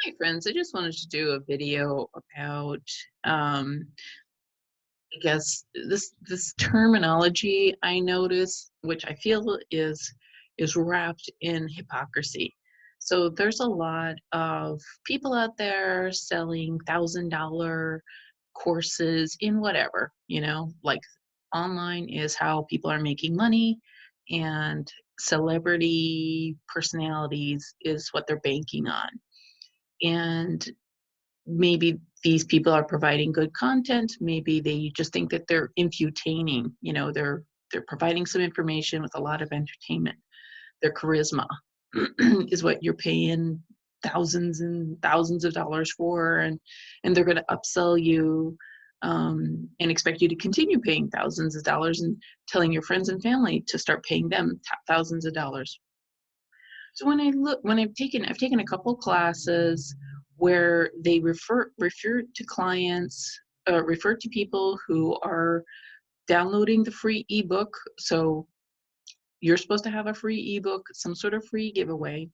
Hi, friends. I just wanted to do a video about, um, I guess this terminology I notice, which I feel is wrapped in hypocrisy. So there's a lot of people out there selling $1,000 courses in whatever, like online is how people are making money, and celebrity personalities is what they're banking on. And maybe these people are providing good content, maybe they just think that they're infutaining, they're providing some information with a lot of entertainment. Their charisma is what you're paying thousands and thousands of dollars for, and they're going to upsell you, and expect you to continue paying thousands of dollars and telling your friends and family to start paying them thousands of dollars. So when I've taken a couple classes where they refer to clients, refer to people who are downloading the free ebook. So you're supposed to have a free ebook, some sort of free giveaway.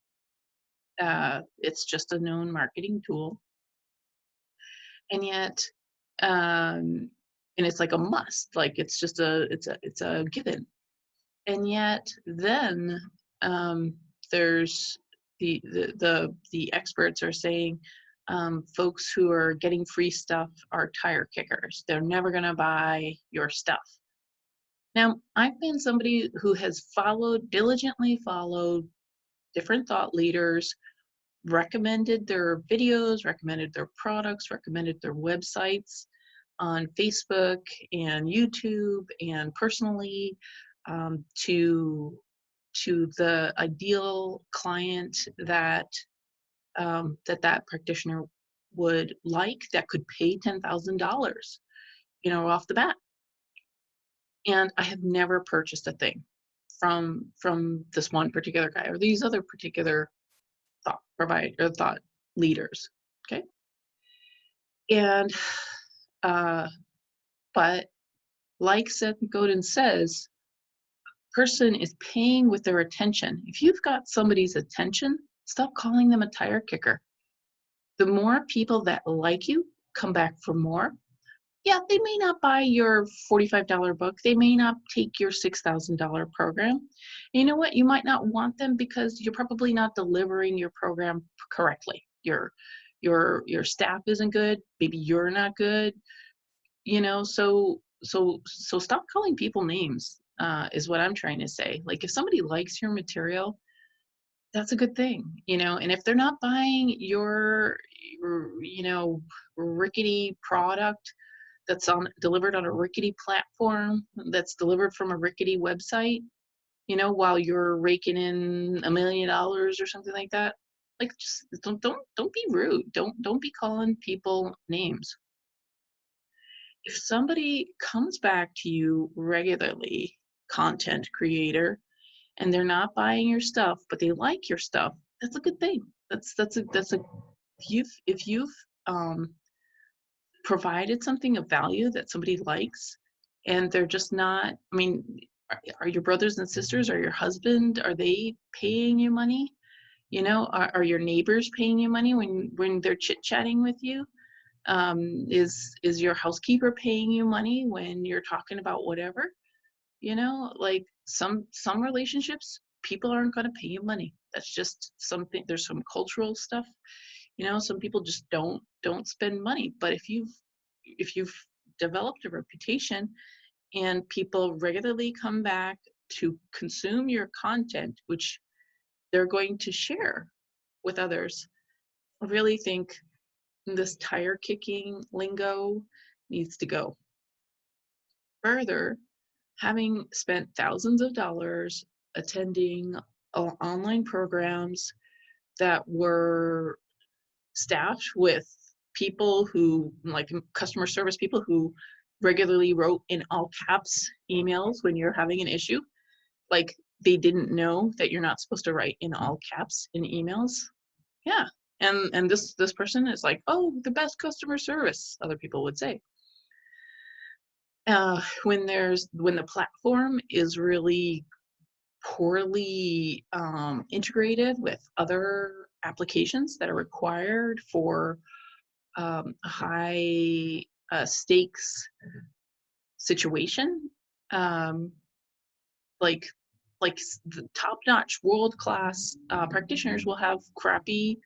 It's just a known marketing tool, and yet, um, and it's like a must. Like it's a given. And yet then, there's the experts are saying, folks who are getting free stuff are tire kickers. They're never going to buy your stuff. Now, I've been somebody who has diligently followed different thought leaders, recommended their videos, recommended their products, recommended their websites on Facebook and YouTube, and personally, to the ideal client that practitioner would like, that could pay $10,000, off the bat. And I have never purchased a thing from this one particular guy or these other particular thought leaders. Okay. And uh, but like Seth Godin says, person is paying with their attention. If you've got somebody's attention, stop calling them a tire kicker. The more people that like you come back for more. Yeah, they may not buy your $45 book. They may not take your $6,000 program. And you know what? You might not want them because you're probably not delivering your program correctly. Your staff isn't good. Maybe you're not good. So stop calling people names, is what I'm trying to say. Like, if somebody likes your material, that's a good thing. And if they're not buying your rickety product that's delivered on a rickety platform, that's delivered from a rickety website, while you're raking in $1 million or something like that, like, just don't be rude. Don't be calling people names. If somebody comes back to you regularly, content creator, and they're not buying your stuff, but they like your stuff, that's a good thing. That's a if you've um, provided something of value that somebody likes, and they're just not. I mean, are your brothers and sisters, or your husband, are they paying you money? Are your neighbors paying you money when they're chit chatting with you? Is your housekeeper paying you money when you're talking about whatever? Like, some relationships, people aren't going to pay you money. That's just something. There's some cultural stuff. Some people just don't spend money. But if you've developed a reputation, and people regularly come back to consume your content, which they're going to share with others, I really think this tire kicking lingo needs to go. Further, having spent thousands of dollars attending online programs that were staffed with people who, like, customer service people who regularly wrote in all caps emails when you're having an issue, like they didn't know that you're not supposed to write in all caps in emails. Yeah. And this person is like, oh, the best customer service, other people would say. When the platform is really poorly integrated with other applications that are required for a high stakes situation, um, like the top-notch, world-class practitioners will have crappy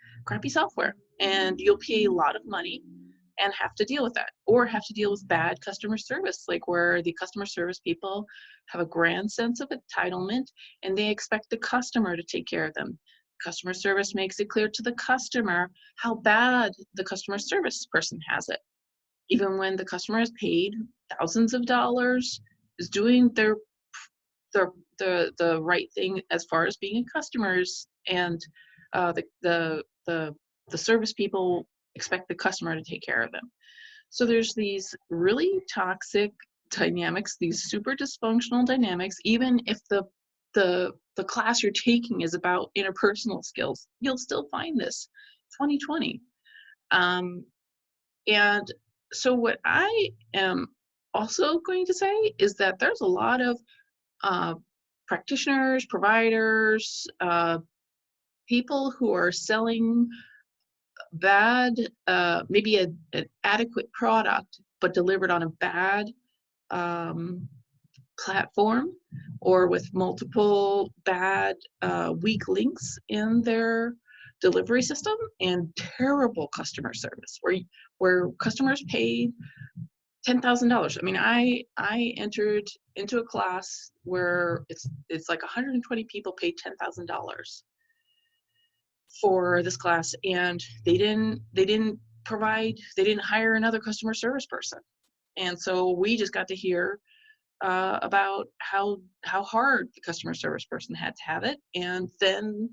software, and you'll pay a lot of money and have to deal with that, or have to deal with bad customer service, like where the customer service people have a grand sense of entitlement and they expect the customer to take care of them. Customer service makes it clear to the customer how bad the customer service person has it, even when the customer is paid thousands of dollars, is doing the right thing as far as being customers, and the the service people expect the customer to take care of them. So there's these really toxic dynamics, these super dysfunctional dynamics. Even if the class you're taking is about interpersonal skills, you'll still find this 2020. Um, and so what I am also going to say is that there's a lot of uh, practitioners, providers, people who are selling bad, maybe an adequate product, but delivered on a bad um, platform, or with multiple bad, weak links in their delivery system, and terrible customer service, where customers paid $10,000. I mean, I entered into a class where it's like 120 people paid $10,000 for this class, and they didn't hire another customer service person, and so we just got to hear about how hard the customer service person had to have it, and then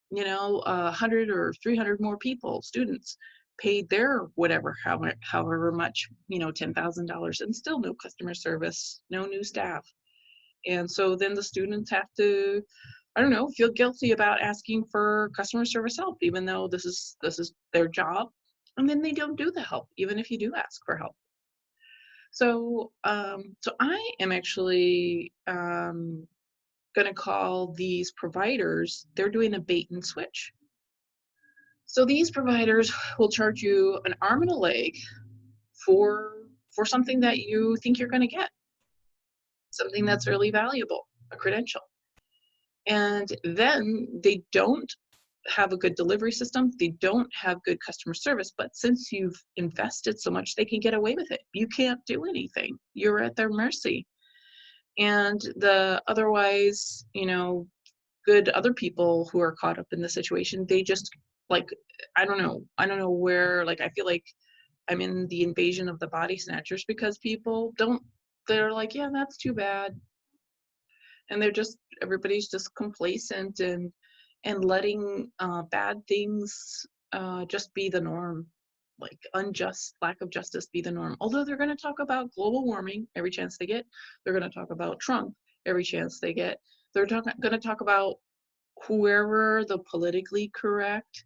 100 or 300 more people, students, paid their whatever, however much, $10,000, and still no customer service, no new staff. And so then the students have to, I don't know, feel guilty about asking for customer service help, even though this is their job, and then they don't do the help, even if you do ask for help. So I am actually going to call these providers. They're doing a bait and switch. So these providers will charge you an arm and a leg for something that you think you're going to get, something that's really valuable, a credential. And then they don't have a good delivery system. They don't have good customer service, but since you've invested so much, they can get away with it. You can't do anything. You're at their mercy. And the otherwise, good other people who are caught up in the situation, they just, like, I don't know where, like, I feel like I'm in the invasion of the body snatchers, because people don't, they're like, yeah, that's too bad. And everybody's just complacent, and letting bad things just be the norm, like unjust lack of justice be the norm. Although they're going to talk about global warming every chance they get, they're going to talk about Trump every chance they get. They're going to talk about whoever the politically correct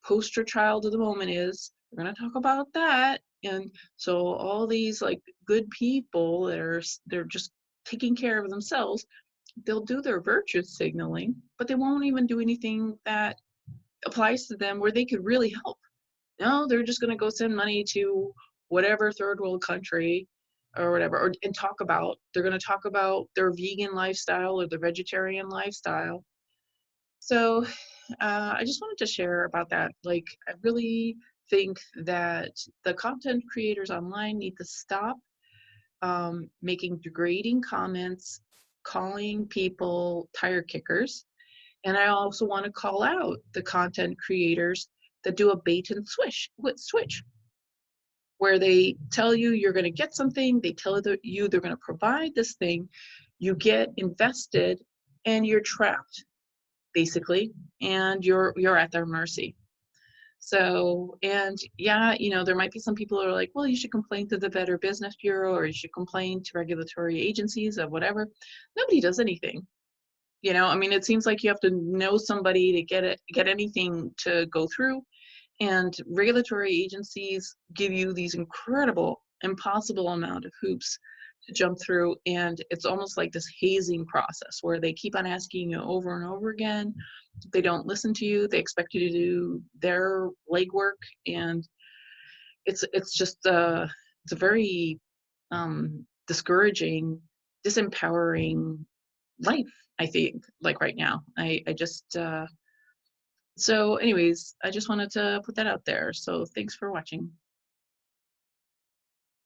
poster child of the moment is. We're going to talk about that. And so all these, like, good people they're just taking care of themselves, they'll do their virtue signaling, but they won't even do anything that applies to them where they could really help. No, they're just going to go send money to whatever third world country or whatever, and they're going to talk about their vegan lifestyle or their vegetarian lifestyle. So I just wanted to share about that. Like, I really think that the content creators online need to stop making degrading comments, calling people tire kickers. And I also want to call out the content creators that do a bait and switch, where they tell you you're going to get something, they tell you they're going to provide this thing, you get invested, and you're trapped, basically, and you're at their mercy. So, and yeah, there might be some people who are like, well, you should complain to the Better Business Bureau, or you should complain to regulatory agencies or whatever. Nobody does anything. I mean, it seems like you have to know somebody to get anything to go through. And regulatory agencies give you these incredible, impossible amount of hoops to jump through, and it's almost like this hazing process where they keep on asking you over and over again. They don't listen to you. They expect you to do their legwork, and it's just it's a very discouraging, disempowering life. I think like right now, I just so anyways, I just wanted to put that out there. So thanks for watching.